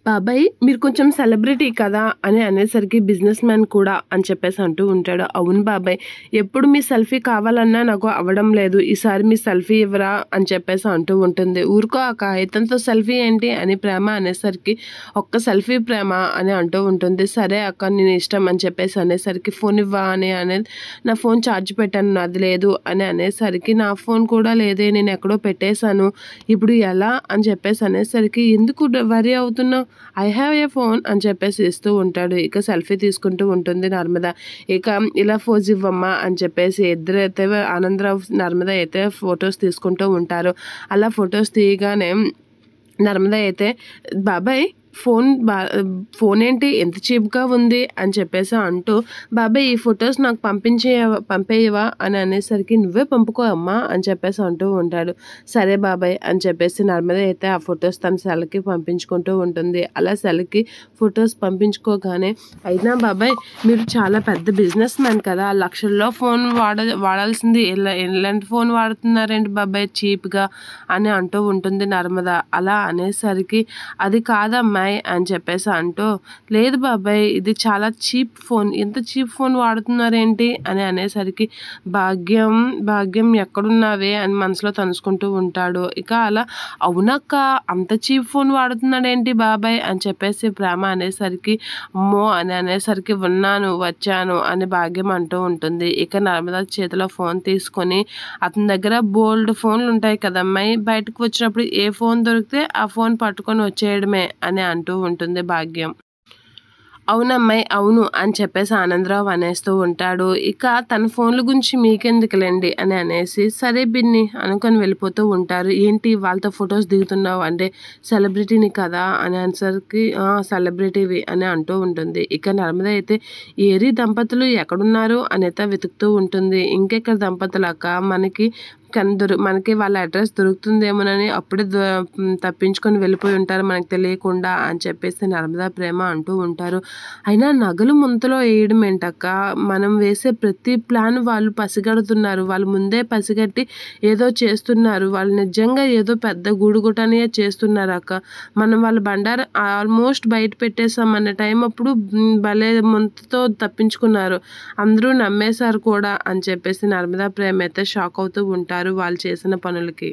బాబాయ్ మీరు కొంచెం సెలబ్రిటీ కదా అని అనేసరికి బిజినెస్ మ్యాన్ కూడా అని చెప్పేసి అంటూ ఉంటాడు. అవును బాబాయ్, ఎప్పుడు మీ సెల్ఫీ కావాలన్నా నాకు అవ్వడం లేదు, ఈసారి మీ సెల్ఫీ ఇవ్వరా అని చెప్పేసి అంటూ ఉంటుంది. ఊరుకో అక్క, ఇతనితో సెల్ఫీ ఏంటి అని ప్రేమ అనేసరికి ఒక్క సెల్ఫీ ప్రేమ అని అంటూ ఉంటుంది. సరే అక్క నేను ఇష్టం అని చెప్పేసి అనేసరికి ఫోన్ ఇవ్వా అని అనేది, నా ఫోన్ ఛార్జ్ పెట్టాను అది లేదు అని అనేసరికి నా ఫోన్ కూడా లేదే, నేను ఎక్కడో పెట్టేశాను, ఇప్పుడు ఎలా అని చెప్పేసి అనేసరికి ఎందుకు వరీ అవుతున్నావు, ఐ హ్యావ్ ఏ ఫోన్ అని చెప్పేసి ఇస్తూ ఉంటాడు. ఇక సెల్ఫీ తీసుకుంటూ ఉంటుంది నర్మద. ఇక ఇలా ఫోజ్ ఇవ్వమ్మా అని చెప్పేసి ఇద్దరైతే ఆనందరావు నర్మద అయితే ఫొటోస్ తీసుకుంటూ ఉంటారు. అలా ఫొటోస్ తీయగానే నర్మద అయితే బాబాయ్ ఫోన్ ఏంటి ఎంత చీప్గా ఉంది అని చెప్పేసి అంటూ, బాబాయ్ ఈ ఫొటోస్ నాకు పంపేయవా అని అనేసరికి నువ్వే పంపుకో అమ్మా అని చెప్పేసి అంటూ ఉంటాడు. సరే బాబాయ్ అని చెప్పేసి నర్మద అయితే ఆ ఫొటోస్ తన సెల్కి పంపించుకుంటూ ఉంటుంది. అలా సెల్కి ఫొటోస్ పంపించుకోగానే, అయినా బాబాయ్ మీరు చాలా పెద్ద బిజినెస్ మ్యాన్ కదా, లక్షల్లో ఫోన్ వాడాల్సింది ఎలాంటి ఫోన్ వాడుతున్నారేంటి బాబాయ్ చీప్గా అని అంటూ ఉంటుంది నర్మద. అలా అనేసరికి అది కాదమ్మా అని చెప్పేసి అంటూ, లేదు బాబాయ్ ఇది చాలా చీప్ ఫోన్, ఎంత చీప్ ఫోన్ వాడుతున్నారేంటి అని అనేసరికి భాగ్యం ఎక్కడున్నావే అని మనసులో తనుసుకుంటూ ఉంటాడు. ఇక అలా అవునక్క అంత చీప్ ఫోన్ వాడుతున్నాడేంటి బాబాయ్ అని చెప్పేసి ప్రేమ అనేసరికి అమ్మో అని అనేసరికి వచ్చాను అని భాగ్యం అంటూ ఉంటుంది. ఇక నర్మదా చేతిలో ఫోన్ తీసుకొని అతని దగ్గర బోల్డ్ ఫోన్లు ఉంటాయి కదమ్మాయి, బయటకు వచ్చినప్పుడు ఏ ఫోన్ దొరికితే ఆ ఫోన్ పట్టుకొని వచ్చేయడమే అని అంటూ ఉంటుంది భాగ్యం. అవునమ్మాయి అవును అని చెప్పేసి ఆనందరావు అనేస్తూ ఉంటాడు. ఇక తన ఫోన్ల గురించి మీకెందుకులేండి అని అనేసి సరే బిన్ని అనుకొని వెళ్ళిపోతూ ఉంటారు. ఏంటి వాళ్ళతో ఫొటోస్ దిగుతున్నావు అంటే సెలబ్రిటీని కదా అని అనేసరికి సెలబ్రిటీవి అని అంటూ ఉంటుంది. ఇక నర్మద అయితే ఏరి దంపతులు ఎక్కడున్నారు అనేది వెతుకుతూ ఉంటుంది. ఇంకెక్కడ దంపతులు అక్క, మనకి వాళ్ళ అడ్రస్ దొరుకుతుందేమోనని అప్పుడే తప్పించుకొని వెళ్ళిపోయి ఉంటారు మనకు తెలియకుండా అని చెప్పేసి నర్మదా ప్రేమ అంటూ ఉంటారు. అయినా నగలు ముంతలో వేయడం ఏంటక్క, మనం వేసే ప్రతి ప్లాన్ వాళ్ళు పసిగడుతున్నారు, వాళ్ళు ముందే పసిగట్టి ఏదో చేస్తున్నారు, వాళ్ళు నిజంగా ఏదో పెద్ద గూడుగుటనే చేస్తున్నారు అక్క, మనం వాళ్ళ బండారం ఆల్మోస్ట్ బయట పెట్టేసాం అన్న టైం అప్పుడు భలే ముంతతో తప్పించుకున్నారు, అందరూ నమ్మేశారు కూడా అని చెప్పేసి నర్మదా ప్రేమ అయితే షాక్ అవుతూ ఉంటారు వాళ్ళు చేసిన పనులకి.